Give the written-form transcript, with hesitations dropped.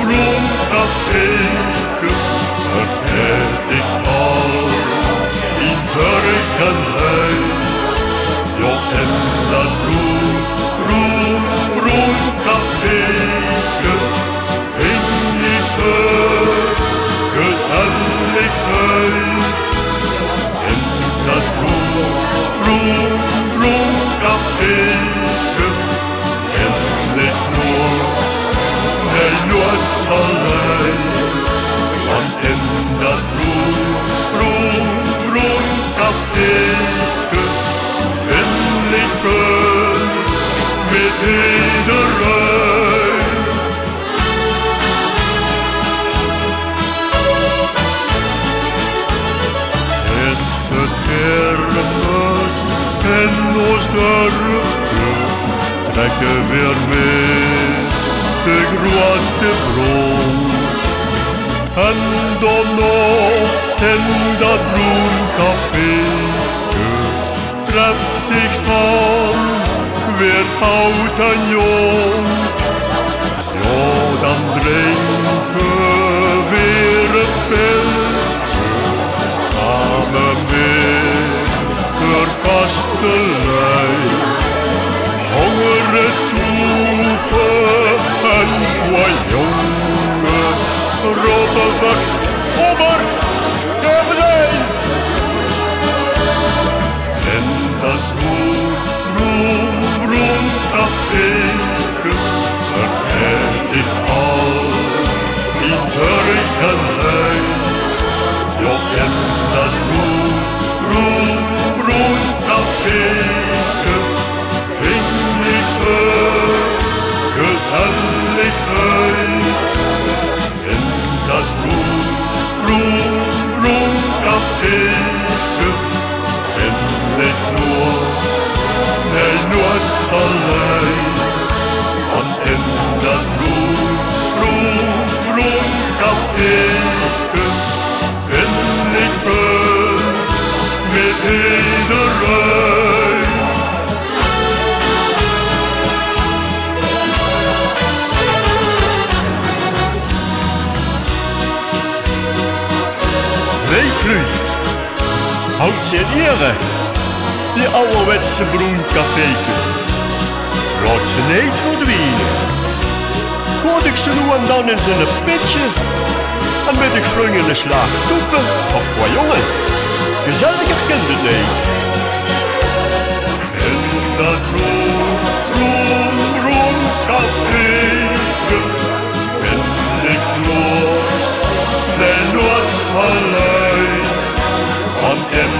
roem caféke, vergeet ik al in zorgenlui. Jo, en dat roem caféke, vind ik gezellig uit. En dat roem caféke, en ik nooit alleen. Want in dat roem caféke, ben ik met iedereen. Is het kermis en ons dorpje, trekken weer mee de grote bron. En dan nog in dat roemcaféke treft zich dan weer oud en jong. Ja, dan drinken we weer een pilsje, samen met de kastelein. Hongeren toeven en qua jongen, Rotterdam, Ommer, Kermezijn. En dat roem caféke, vergeet ik al in zorgenlui. Jo, en dat roem caféke, vind ik gezellig uit. En dat roem caféke, en ik nooit alleen. Want in dat roem caféke, vind ik met iedereen. Weeklu, houdt ze in ere, die ouderwetse broencafékes. Laat ze niet verdwijnen. Koot ik ze nu en dan in zijn pitje, en met ik vlung in de slag toepen of qua jongen. Gezelliger kind het niet. En dat roem caféke, ben ik nooit alleen. Want in